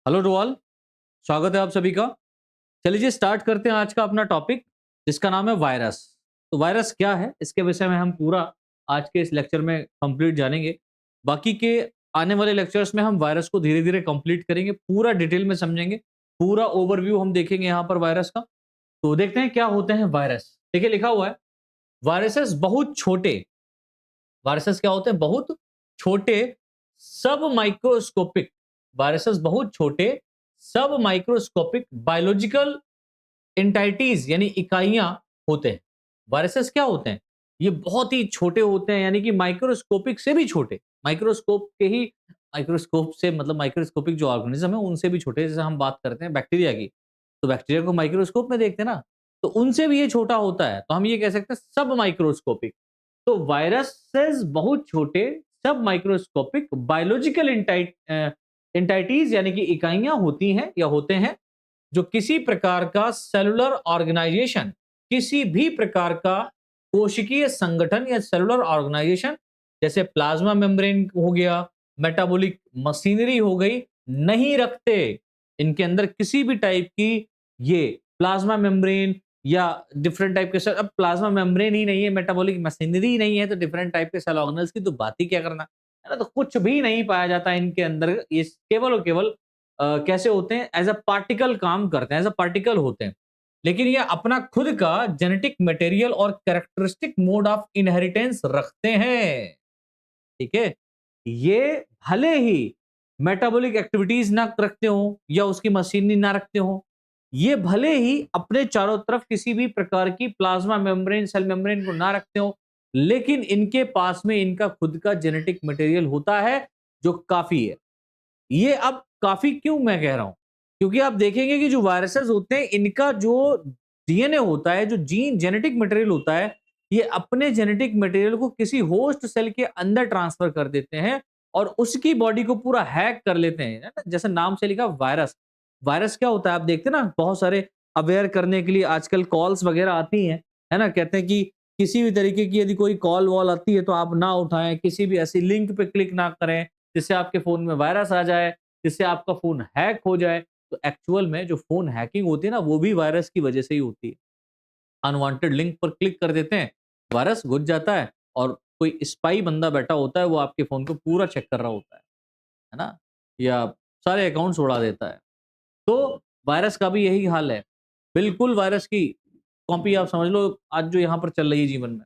Hello to all. स्वागत है आप सभी का। चलिए स्टार्ट करते हैं आज का अपना टॉपिक, जिसका नाम है वायरस। तो वायरस क्या है, इसके विषय में हम पूरा आज के इस लेक्चर में कंप्लीट जानेंगे। बाकी के आने वाले लेक्चर्स में हम वायरस को धीरे धीरे कंप्लीट करेंगे, पूरा डिटेल में समझेंगे, पूरा ओवरव्यू हम देखेंगे यहाँ पर वायरस का। तो देखते हैं क्या होते हैं वायरस। देखिए लिखा हुआ है, वायरसेस बहुत छोटे, वायरसेस क्या होते हैं, बहुत छोटे सब माइक्रोस्कोपिक, वायरसेस बहुत छोटे सब माइक्रोस्कोपिक बायोलॉजिकल एंटाइटीज यानी इकाइयां होते हैं। वायरसेस क्या होते हैं, ये बहुत ही छोटे होते हैं, यानी कि माइक्रोस्कोपिक से भी छोटे, माइक्रोस्कोप के ही, माइक्रोस्कोप से मतलब माइक्रोस्कोपिक जो ऑर्गेनिज्म है उनसे भी छोटे। जैसे हम बात करते हैं बैक्टीरिया की, तो बैक्टीरिया को माइक्रोस्कोप में देखते हैं ना, तो उनसे भी ये छोटा होता है, तो हम ये कह सकते हैं सब माइक्रोस्कोपिक। तो वायरसेस बहुत छोटे सब माइक्रोस्कोपिक बायोलॉजिकल एंटाइटीज यानी कि इकाइयां होती हैं या होते हैं, जो किसी प्रकार का सेलुलर ऑर्गेनाइजेशन, किसी भी प्रकार का कोशिकीय संगठन या सेलुलर ऑर्गेनाइजेशन, जैसे प्लाज्मा मेम्ब्रेन हो गया, मेटाबॉलिक मशीनरी हो गई, नहीं रखते। इनके अंदर किसी भी टाइप की ये प्लाज्मा मेम्ब्रेन या डिफरेंट टाइप के सेल, अब प्लाज्मा मेम्ब्रेन ही नहीं है, मेटाबॉलिक मशीनरी ही नहीं है, तो डिफरेंट टाइप के सेल ऑर्गेनल्स की तो बात ही क्या करना है ना। तो कुछ भी नहीं पाया जाता इनके अंदर, ये केवल और केवल कैसे होते हैं, एज अ पार्टिकल काम करते हैं, एज अ पार्टिकल होते हैं। लेकिन ये अपना खुद का जेनेटिक मटेरियल और कैरेक्टरिस्टिक मोड ऑफ इनहेरिटेंस रखते हैं। ठीक है, ये भले ही मेटाबॉलिक एक्टिविटीज ना रखते हो या उसकी मशीनरी ना रखते हो, ये भले ही अपने चारों तरफ किसी भी प्रकार की प्लाज्मा मेम्ब्रेन सेल मेम्ब्रेन को ना रखते हो, लेकिन इनके पास में इनका खुद का जेनेटिक मटेरियल होता है, जो काफी है। ये अब काफी क्यों मैं कह रहा हूं, क्योंकि आप देखेंगे कि जो वायरसेस होते हैं, इनका जो डीएनए होता है, जो जीन जेनेटिक मटेरियल होता है, ये अपने जेनेटिक मटेरियल को किसी होस्ट सेल के अंदर ट्रांसफर कर देते हैं और उसकी बॉडी को पूरा हैक कर लेते हैं, है ना। जैसे नाम से लिखा वायरस, वायरस क्या होता है आप देखते हैं ना, बहुत सारे अवेयर करने के लिए आजकल कॉल्स वगैरह आती हैं, है ना। कहते हैं कि किसी भी तरीके की यदि कोई कॉल वॉल आती है तो आप ना उठाएं, किसी भी ऐसी लिंक पे क्लिक ना करें जिससे आपके फोन में वायरस आ जाए, जिससे आपका फोन हैक हो जाए। तो एक्चुअल में जो फोन हैकिंग होती है ना, वो भी वायरस की वजह से ही होती है। अनवांटेड लिंक पर क्लिक कर देते हैं, वायरस घुस जाता है और कोई स्पाई बंदा बैठा होता है, वो आपके फोन को पूरा चेक कर रहा होता है ना, या सारे अकाउंट्स उड़ा देता है। तो वायरस का भी यही हाल है, बिल्कुल वायरस की कॉपी आप समझ लो आज जो यहाँ पर चल रही है जीवन में।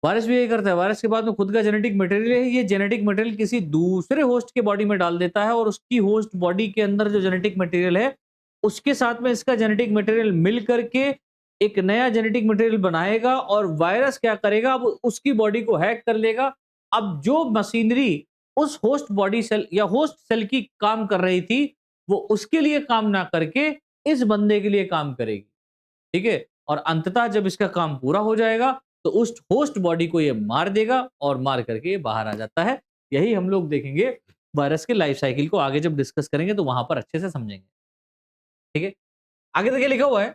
वायरस भी यही करता है, वायरस के बाद में खुद का जेनेटिक मटेरियल है, ये जेनेटिक मटेरियल किसी दूसरे होस्ट के बॉडी में डाल देता है और उसकी होस्ट बॉडी के अंदर जो जेनेटिक मटेरियल है, उसके साथ में इसका जेनेटिक मटेरियल मिल करके एक नया जेनेटिक मटेरियल बनाएगा और वायरस क्या करेगा, अब उसकी बॉडी को हैक कर लेगा। अब जो मशीनरी उस होस्ट बॉडी सेल या होस्ट सेल की काम कर रही थी, वो उसके लिए काम ना करके इस बंदे के लिए काम करेगी। ठीक है, और अंततः जब इसका काम पूरा हो जाएगा तो उस होस्ट बॉडी को ये मार देगा और मार करके ये बाहर आ जाता है। यही हम लोग देखेंगे वायरस के लाइफ साइकिल को आगे जब डिस्कस करेंगे तो वहां पर अच्छे से समझेंगे। ठीक है, आगे देखिए लिखा हुआ है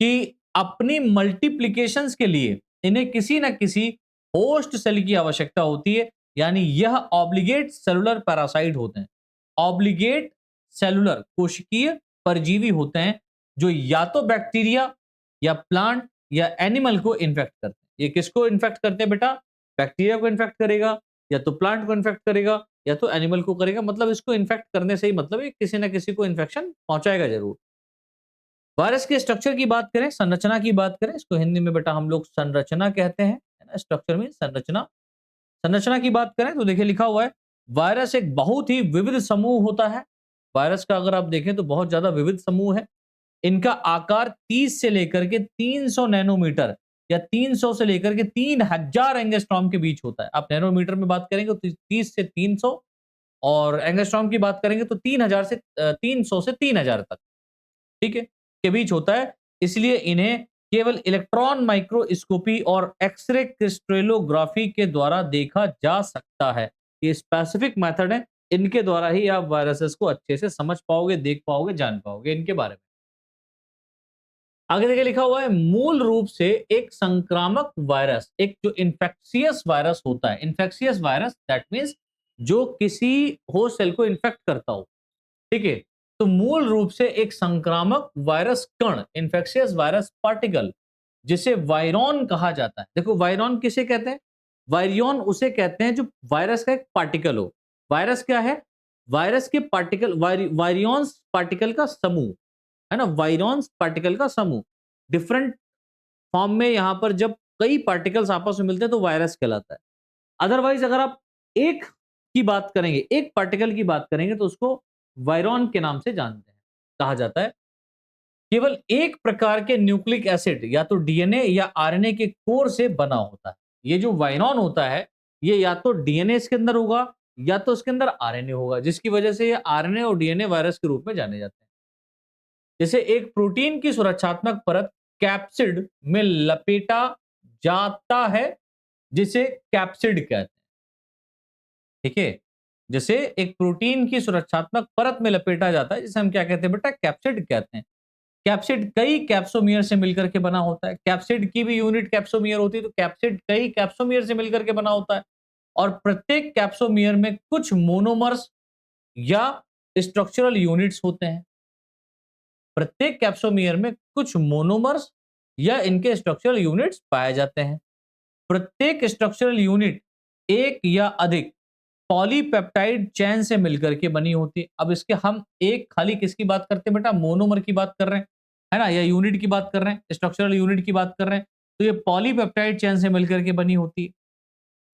कि अपनी मल्टीप्लिकेशंस के लिए इन्हें किसी ना किसी होस्ट सेल की आवश्यकता होती है, यानी यह ऑब्लिगेट सेलुलर पैरासाइट होते हैं। ऑब्लिगेट सेलुलर कोशिकीय परजीवी होते हैं, जो या तो बैक्टीरिया या प्लांट या एनिमल को इन्फेक्ट करते हैं। ये किसको इन्फेक्ट करते हैं बेटा, बैक्टीरिया को इन्फेक्ट करेगा, या तो प्लांट को इन्फेक्ट करेगा, या तो एनिमल को करेगा। मतलब इसको इन्फेक्ट करने से ही मतलब है किसी ना किसी को इन्फेक्शन पहुंचाएगा जरूर। वायरस के स्ट्रक्चर की बात करें, संरचना की बात करें, इसको हिंदी में बेटा हम लोग संरचना कहते हैं, है ना। स्ट्रक्चर में संरचना, संरचना की बात करें तो देखिए लिखा हुआ है, वायरस एक बहुत ही विविध समूह होता है। वायरस का अगर आप देखें तो बहुत ज्यादा विविध समूह है। इनका आकार 30 से लेकर के 300 नैनोमीटर या 300 से लेकर के 3000 एंगस्ट्रॉम के बीच होता है। आप नैनोमीटर में बात करेंगे तो 30 से 300, और एंगस्ट्रॉम की बात करेंगे तो 3000 से 300 से 3000 तक, ठीक है, के बीच होता है। इसलिए इन्हें केवल इलेक्ट्रॉन माइक्रोस्कोपी और एक्सरे क्रिस्टलोग्राफी के द्वारा देखा जा सकता है। ये स्पेसिफिक मेथड है, इनके द्वारा ही आप वायरसेस को अच्छे से समझ पाओगे, देख पाओगे, जान पाओगे इनके बारे में। आगे देखिए लिखा हुआ है, मूल रूप से एक संक्रामक वायरस, एक जो इन्फेक्शियस वायरस होता है, इन्फेक्शियस वायरस दैट मींस जो किसी होस्ट सेल को इन्फेक्ट करता हो, ठीक है। तो मूल रूप से एक संक्रामक वायरस कण, इन्फेक्शियस वायरस पार्टिकल, जिसे वायरॉन कहा जाता है। देखो वायरॉन किसे कहते हैं? वायरियन उसे कहते हैं जो वायरस का एक पार्टिकल हो। वायरस क्या है? वायरस के पार्टिकल, वायरियंस पार्टिकल का समूह, है ना? वायरॉन्स पार्टिकल का समूह। डिफरेंट फॉर्म में यहां पर जब कई पार्टिकल्स आपस में मिलते हैं तो वायरस कहलाता है। अदरवाइज अगर आप एक की बात करेंगे, एक पार्टिकल की बात करेंगे तो उसको वायरॉन के नाम से जानते हैं, कहा जाता है। केवल एक प्रकार के न्यूक्लिक एसिड या तो डीएनए या आरएनए के कोर से बना होता है। ये जो वायरॉन होता है, ये या तो डीएनए इसके अंदर होगा या तो इसके अंदर आरएनए होगा, जिसकी वजह से ये आरएनए और डीएनए वायरस के रूप में जाने जाते हैं। जैसे एक प्रोटीन की सुरक्षात्मक परत कैप्सिड में लपेटा जाता है, जिसे कैप्सिड कहते हैं। ठीक है। जैसे एक प्रोटीन की सुरक्षात्मक परत में लपेटा जाता है, जिसे हम क्या कहते हैं बेटा? कैप्सिड कहते हैं। कैप्सिड कई कैप्सोमियर से मिलकर के बना होता है। कैप्सिड की भी यूनिट कैप्सोमियर होती है, तो कैप्सिड कई कैप्सोमियर से मिलकर के बना होता है। और प्रत्येक कैप्सोमियर में कुछ मोनोमर्स या स्ट्रक्चरल यूनिट्स होते हैं। प्रत्येक कैप्सोमियर में कुछ मोनोमर्स या इनके स्ट्रक्चरल यूनिट्स पाए जाते हैं। प्रत्येक स्ट्रक्चरल यूनिट एक या अधिक पॉलीपेप्टाइड चेन से मिलकर के बनी होती है। अब इसके हम एक खाली किसकी बात करते हैं बेटा? मोनोमर की बात कर रहे हैं, है ना? या यूनिट की बात कर रहे हैं, स्ट्रक्चरल यूनिट की बात कर रहे हैं, तो ये पॉलीपेप्टाइड चेन से मिलकर के बनी होती है।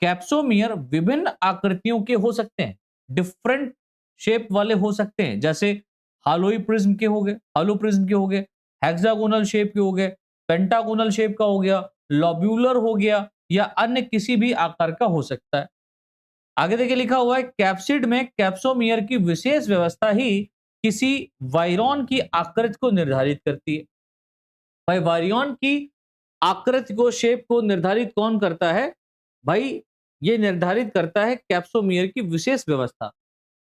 कैप्सोमियर विभिन्न आकृतियों के हो सकते हैं, डिफरेंट शेप वाले हो सकते हैं, जैसे हालोई प्रिज्म के हो गए, हालो प्रिज्म के हो गए, हेक्सागोनल शेप के हो गए, पेंटागोनल शेप का हो गया, लॉब्यूलर हो गया, या अन्य किसी भी आकार का हो सकता है। आगे देखिए लिखा हुआ है, कैप्सिड में कैप्सोमियर की विशेष व्यवस्था ही किसी वायरॉन की आकृति को निर्धारित करती है। भाई वायरॉन की आकृति को, शेप को निर्धारित कौन करता है? भाई ये निर्धारित करता है कैप्सोमियर की विशेष व्यवस्था,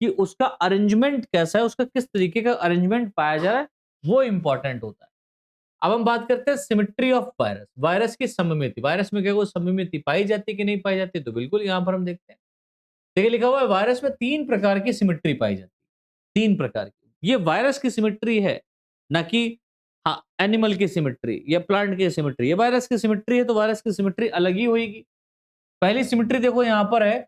कि उसका अरेंजमेंट कैसा है, उसका किस तरीके का अरेंजमेंट पाया जा रहा है, वो इंपॉर्टेंट होता है। अब हम बात करते हैं सिमेट्री ऑफ वायरस, वायरस की सममिति। वायरस में क्या कोई सममिति पाई जाती है कि नहीं पाई जाती? तो बिल्कुल यहां पर हम देखते हैं। देखिए लिखा हुआ है, वायरस में 3 प्रकार की सिमेट्री पाई जाती है। 3 प्रकार की। ये वायरस की सिमेट्री है, ना कि हाँ, एनिमल की सिमेट्री या प्लांट की सिमेट्री। ये वायरस की सिमेट्री है, तो वायरस की सिमेट्री अलग ही होगी। पहली सिमेट्री देखो यहां पर है,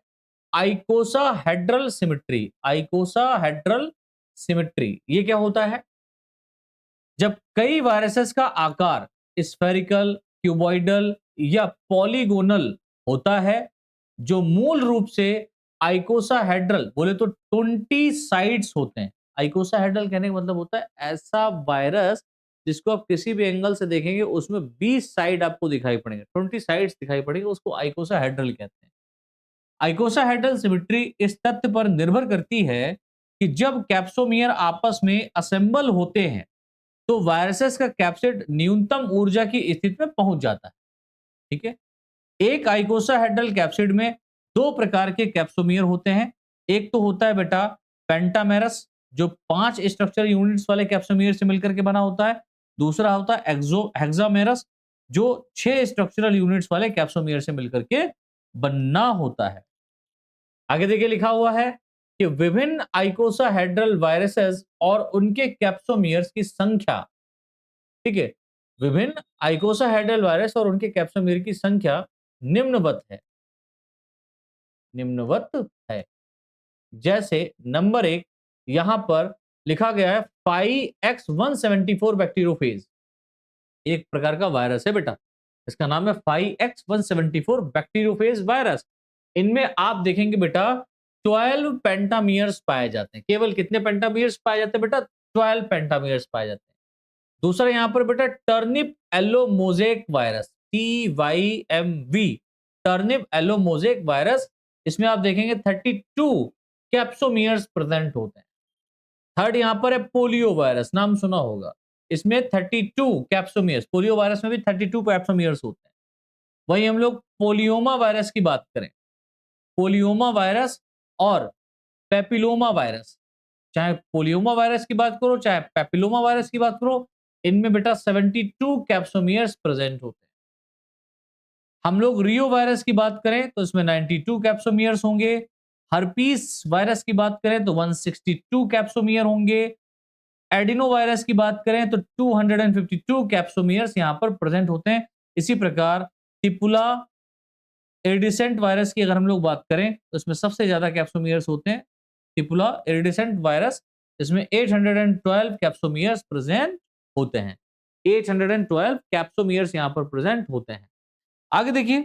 आइकोसाहेड्रल सिमेट्री। आइकोसाहेड्रल सिमेट्री ये क्या होता है? जब कई वायरसेस का आकार स्फेरिकल, क्यूबॉइडल या पॉलीगोनल होता है, जो मूल रूप से आइकोसाहेड्रल, बोले तो 20 साइड्स होते हैं। आइकोसाहेड्रल कहने का मतलब होता है ऐसा वायरस जिसको आप किसी भी एंगल से देखेंगे उसमें 20 साइड आपको दिखाई पड़ेंगे, 20 साइड्स दिखाई पड़ेंगे, उसको आइकोसाहेड्रल कहते हैं। आइकोसाहेड्रल सिमेट्री इस तथ्य पर निर्भर करती है कि जब कैप्सोमियर आपस में असेंबल होते हैं, तो वायरसेस का कैप्सिड न्यूनतम ऊर्जा की स्थिति में पहुंच जाता है। ठीक है। एक आइकोसाहेड्रल कैप्सिड में 2 प्रकार के कैप्सोमियर होते हैं। एक तो होता है बेटा पेंटामेरस, जो 5 स्ट्रक्चरल यूनिट्स वाले कैप्सोमियर से मिलकर के बना होता है। दूसरा होता है हेक्सामेरस, जो 6 स्ट्रक्चरल यूनिट्स वाले कैप्सोमियर से मिलकर के बनना होता है। आगे देखिए लिखा हुआ है कि विभिन्न आइकोसाहेड्रल वायरसेस और उनके कैप्सोमियर्स की संख्या, ठीक है, विभिन्न आइकोसाहेड्रल वायरस और उनके कैप्सोमियर की संख्या निम्नवत है, निम्नवत है। जैसे नंबर 1 यहां पर लिखा गया है 5x174 बैक्टीरियोफेज, एक प्रकार का वायरस है बेटा, इसका नाम है 5x174 बैक्टीरियोफेज वायरस। इनमें आप देखेंगे बेटा 12 पेंटामियर्स पाए जाते हैं। केवल कितने पेंटामियर्स पाए जाते हैं बेटा? 12 पेंटामियर्स पाए जाते हैं। दूसरा यहां पर बेटा turnip yellow mosaic virus, TYMV, turnip yellow mosaic virus, इसमें आप देखेंगे 32 कैप्सोमियर्स प्रेजेंट होते हैं। थर्ड यहां पर है पोलियो वायरस, नाम सुना होगा, इसमें 32 कैप्सोमियर्स, पोलियो वायरस में भी 32 कैप्सोमियर्स होते हैं। वहीं हम लोग पोलियोमा वायरस की बात करें, पोलियोमा वायरस और पेपिलोमा वायरस, चाहे पोलियोमा वायरस की बात करो चाहे पेपिलोमा वायरस की बात करो, इनमें बेटा 72 कैप्सोमियर्स प्रेजेंट होते हैं। हम लोग रियो वायरस की बात करें तो इसमें 92 कैप्सोमियर्स होंगे। हर्पीस वायरस की बात करें तो 162 कैप्सोमियर होंगे। एडिनो वायरस की बात करें तो 252 कैप्सोमियर्स यहां पर प्रेजेंट होते हैं। इसी प्रकार टिपुला इरिडिसेंट वायरस की अगर हम लोग बात करें तो इसमें सबसे ज्यादा कैप्सोमियर्स होते हैं। टिपुला इरिडिसेंट वायरस, इसमें 812 कैप्सोमियर्स प्रेजेंट होते हैं। 812 कैप्सोमियर्स यहां पर प्रेजेंट होते हैं। आगे देखिए,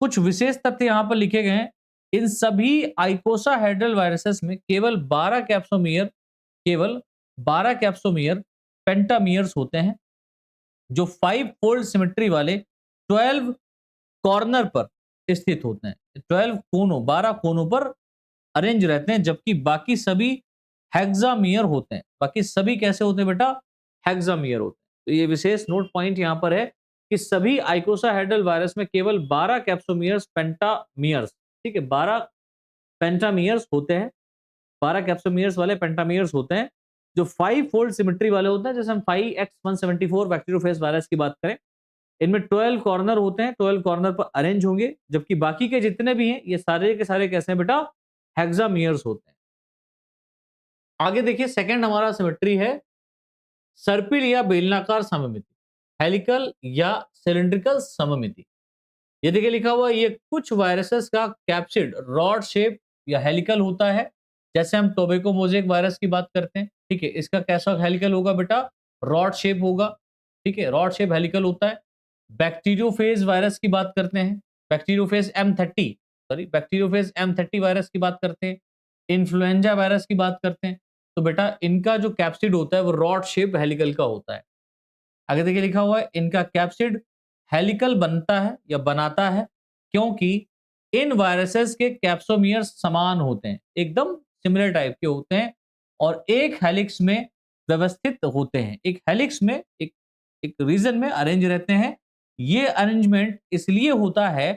कुछ विशेष तथ्य यहां पर लिखे गए हैं। इन सभी आइकोसाहेड्रल वायरसेस में केवल 12 कैप्सोमियर पेंटामियर्स होते हैं, जो 5 फोल्ड सिमेट्री वाले 12 कॉर्नर पर स्थित होते हैं। 12 कोनों पर अरेंज रहते हैं, जबकि बाकी सभी हेक्सामियर होते हैं। बाकी सभी कैसे होते हैं बेटा? हेक्सामियर होते हैं। तो ये विशेष नोट पॉइंट यहां पर है कि सभी आइकोसाहेड्रल वायरस में केवल 12 कैप्सोमियर्स पेंटामियर्स, ठीक है, 12 पेंटामियर्स होते हैं। 12 कैप्सोमियर्स वाले पेंटामियर्स होते हैं, जो 5 फोल्ड सिमेट्री वाले होते हैं। जैसे हम 5X174 बैक्टीरियोफेज वायरस की बात करें, इनमें 12 कॉर्नर होते हैं, 12 कॉर्नर पर अरेंज होंगे, जबकि बाकी के जितने भी हैं ये सारे के सारे कैसे हैं बेटा? हेक्सामियर्स होते हैं। आगे देखिए, सेकंड हमारा सिमेट्री है सर्पिल या बेलनाकार सममिति, हेलिकल या सिलिंड्रिकल सममिति। ये देखिए लिखा हुआ है, ये कुछ वायरसेस का कैप्सिड रॉड शेप या हेलिकल होता है। जैसे हम टोबैको मोज़ेक वायरस की बात करते हैं, ठीक है, इसका कैसा हेलिकल होगा बेटा? रॉड शेप होगा, ठीक है, रॉड शेप हेलिकल होता है। बैक्टीरियोफेज वायरस की बात करते हैं, बैक्टीरियोफेज M30 वायरस की बात करते हैं, इन्फ्लुएंजा वायरस की बात करते हैं, तो बेटा इनका जो कैप्सिड होता है वो रॉड शेप हेलिकल का होता है। आगे देखिए लिखा हुआ है, इनका कैप्सिड हेलिकल बनता है या बनाता है, क्योंकि इन वायरसेस के कैप्सोमियर समान होते हैं, एकदम सिमिलर टाइप के होते हैं, और एक हेलिक्स में व्यवस्थित होते हैं। एक हेलिक्स में एक एक रीजन में अरेंज रहते हैं। ये अरेंजमेंट इसलिए होता है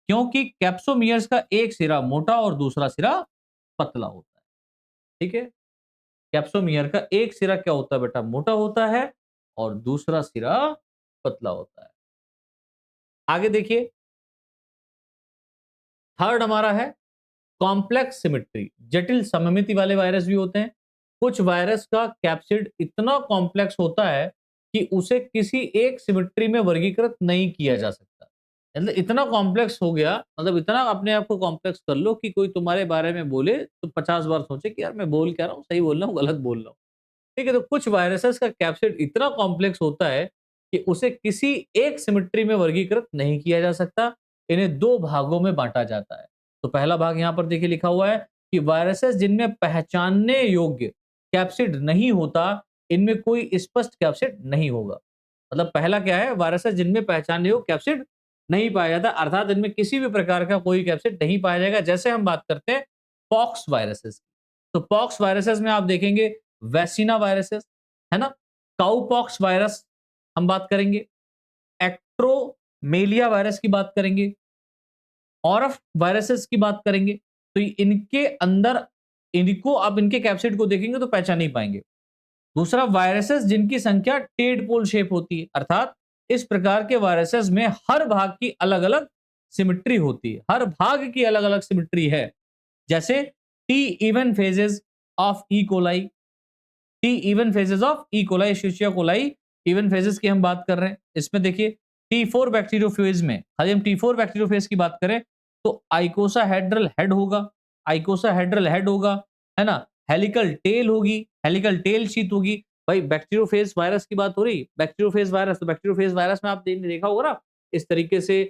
क्योंकि कैप्सोमियर्स का एक सिरा मोटा और दूसरा सिरा पतला होता है। ठीक है, कैप्सोमियर का एक सिरा क्या होता है बेटा? मोटा होता है, और दूसरा सिरा पतला होता है। आगे देखिए, थर्ड हमारा है कॉम्प्लेक्स सिमेट्री, जटिल सममिति वाले वायरस भी होते हैं। कुछ वायरस का कैप्सिड इतना कॉम्प्लेक्स होता है कि उसे किसी एक सिमेट्री में वर्गीकृत नहीं किया जा सकता। मतलब इतना कॉम्प्लेक्स हो गया, मतलब इतना अपने आप को कॉम्प्लेक्स कर लो कि कोई तुम्हारे बारे में बोले तो 50 बार सोचे कि यार मैं बोल क्या रहा हूँ, सही बोल रहा हूँ, गलत बोल रहा हूँ। ठीक है, तो कुछ वायरसेस का कैप्सिड इतना कॉम्प्लेक्स होता है कि उसे किसी एक सिमेट्री में वर्गीकृत नहीं किया जा सकता। इन्हें दो भागों में बांटा जाता है। तो पहला भाग यहां पर देखिए लिखा हुआ है कि वायरसेस जिनमें पहचानने योग्य कैप्सिड नहीं होता, इनमें कोई स्पष्ट कैप्सिड नहीं होगा। मतलब पहला क्या है? वायरसेस जिनमें पहचानने योग्य कैप्सिड नहीं पाया जाता, अर्थात इनमें किसी भी प्रकार का कोई कैप्सिड नहीं पाया जाएगा। जैसे हम बात करते हैं पॉक्स वायरसेस, तो पॉक्स वायरसेस में आप देखेंगे वैसिना वायरसेस, है ना, काउपॉक्स वायरस हम बात करेंगे, एक्ट्रोमेलिया वायरस की बात करेंगे, ऑरफ वायरसेस की बात करेंगे। तो इनके अंदर इनको आप इनके कैप्सिड को देखेंगे तो पहचान नहीं पाएंगे। दूसरा, वायरसेस जिनकी संख्या टेडपोल शेप होती है, अर्थात इस प्रकार के वायरसेस में हर भाग की अलग अलग सिमिट्री होती है, हर भाग की अलग अलग सिमिट्री है। जैसे T even phages of E coli, T even phages of E coli, Escherichia coli even phages की हम बात कर रहे हैं। इसमें देखिए T4 बैक्टीरियोफेज में, यदि हम T4 बैक्टीरियोफेज की बात करें तो आइकोसाहेड्रल हेड होगा, आइकोसाहेड्रल हेड होगा, है ना, हेलिकल टेल होगी, हेलिकल टेल शीथ होगी। भाई बैक्टीरियोफेज वायरस की बात हो रही, बैक्टीरियोफेज वायरस, तो बैक्टीरियोफेज वायरस में आप देखा होगा ना, इस तरीके से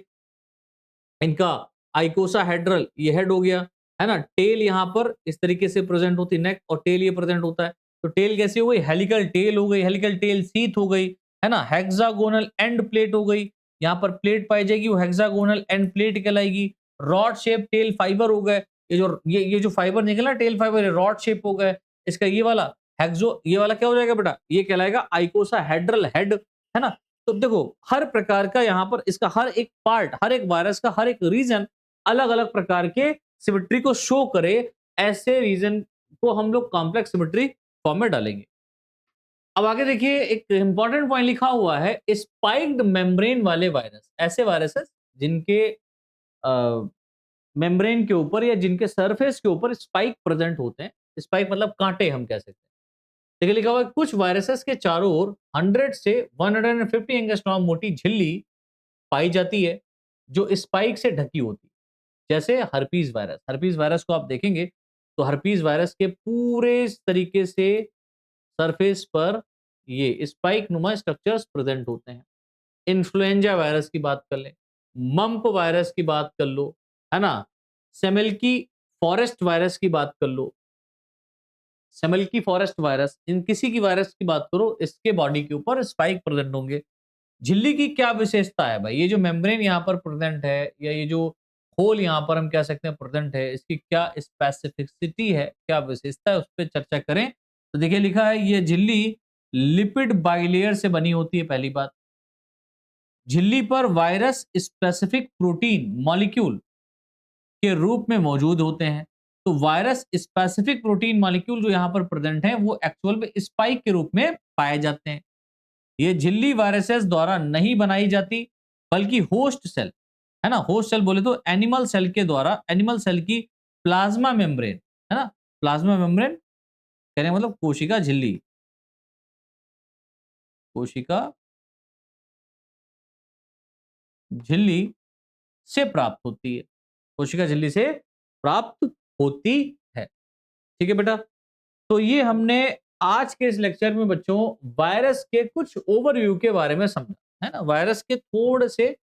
इनका आइकोसाहेड्रल ये हेड हो गया, है ना, टेल यहाँ पर इस तरीके से प्रेजेंट होती है, नेक और टेल ये प्रेजेंट होता है। तो टेल कैसी हो गई? हेलिकल टेल हो गई, हेलिकल टेल शीथ हो गई, है ना, हेक्सागोनल एंड प्लेट हो गई, यहाँ पर प्लेट पाई जाएगी, वो हेक्सागोनल एंड प्लेट कहलाएगी। रॉड शेप टेल फाइबर हो गए, ये जो फाइबर निकला टेल फाइबर, रॉड शेप हो गए। इसका ये वाला हेक्सो, ये वाला क्या हो जाएगा बेटा? ये कहलाएगा आइकोसाहेड्रल हेड, है ना। तो देखो हर प्रकार का यहाँ पर इसका हर एक पार्ट, हर एक वायरस का हर एक रीजन अलग अलग प्रकार के सिमेट्री को शो करे, ऐसे रीजन को हम लोग कॉम्प्लेक्स सिमेट्री फॉर्म में डालेंगे। अब आगे देखिए, एक इंपॉर्टेंट पॉइंट लिखा हुआ है स्पाइक्ड मेम्ब्रेन वाले वायरस, ऐसे वायरसेस जिनके मेम्ब्रेन के ऊपर या जिनके सरफेस के ऊपर स्पाइक प्रेजेंट होते हैं। स्पाइक मतलब कांटे हम कह सकते हैं। देखिए लिखा हुआ है कुछ वायरसेस के चारों ओर 100 से 150 एंगस्ट्रॉम मोटी झिल्ली पाई जाती है जो स्पाइक से ढकी होती है। जैसे हर्पीज वायरस, हर्पीज वायरस को आप देखेंगे तो हर्पीज वायरस के पूरे तरीके से सरफेस पर ये स्पाइक नुमा स्ट्रक्चर्स प्रेजेंट होते हैं। इन्फ्लुएंजा वायरस की बात कर लें, मम्प वायरस की बात कर लो, है ना? सेमेल्की फॉरेस्ट वायरस की बात कर लो, सेमेल्की फॉरेस्ट वायरस, इन किसी की वायरस की बात करो, इसके बॉडी के ऊपर स्पाइक प्रेजेंट होंगे। झिल्ली की क्या विशेषता है भाई? ये जो मेम्ब्रेन यहाँ पर प्रेजेंट है या ये जो होल यहाँ पर हम कह सकते हैं प्रेजेंट है, इसकी क्या स्पेसिफिसिटी है, क्या विशेषता है, उस पे चर्चा करें। तो देखिए लिखा है ये झिल्ली लिपिड बाइलेयर से बनी होती है पहली बात। झिल्ली पर वायरस स्पेसिफिक प्रोटीन मॉलिक्यूल के रूप में मौजूद होते हैं। तो वायरस स्पेसिफिक प्रोटीन मॉलिक्यूल जो यहाँ पर प्रेजेंट है वो एक्चुअल में स्पाइक के रूप में पाए जाते हैं। ये झिल्ली वायरसेस द्वारा नहीं बनाई जाती बल्कि होस्ट सेल, है ना? होस्ट सेल बोले तो एनिमल सेल के द्वारा, एनिमल सेल की प्लाज्मा मेम्ब्रेन, है ना? प्लाज्मा मेम्ब्रेन कहने का मतलब कोशिका झिल्ली, कोशिका झिल्ली से प्राप्त होती है। कोशिका झिल्ली से प्राप्त होती है। ठीक है बेटा? तो ये हमने आज के इस लेक्चर में बच्चों वायरस के कुछ ओवरव्यू के बारे में समझा, है ना? वायरस के थोड़े से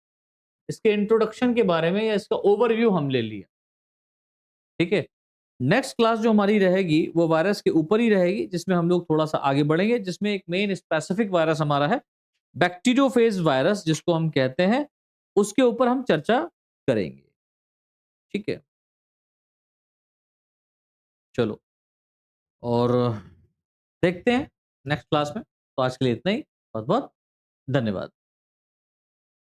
इसके इंट्रोडक्शन के बारे में या इसका ओवरव्यू हम ले लिया। ठीक है? नेक्स्ट क्लास जो हमारी रहेगी वो वायरस के ऊपर ही रहेगी जिसमें हम लोग थोड़ा-सा आगे बढ़ेंगे जिसमें एक मेन स्पेसिफिक वायरस हमारा है, बैक्टीरियोफेज वायरस जिसको हम कहते हैं, उसके ऊपर हम चर्चा करेंगे। ठीक है? चलो और देखते हैं नेक्स्ट क्लास में। तो आज के लिए इतना ही। बहुत-बहुत धन्यवाद।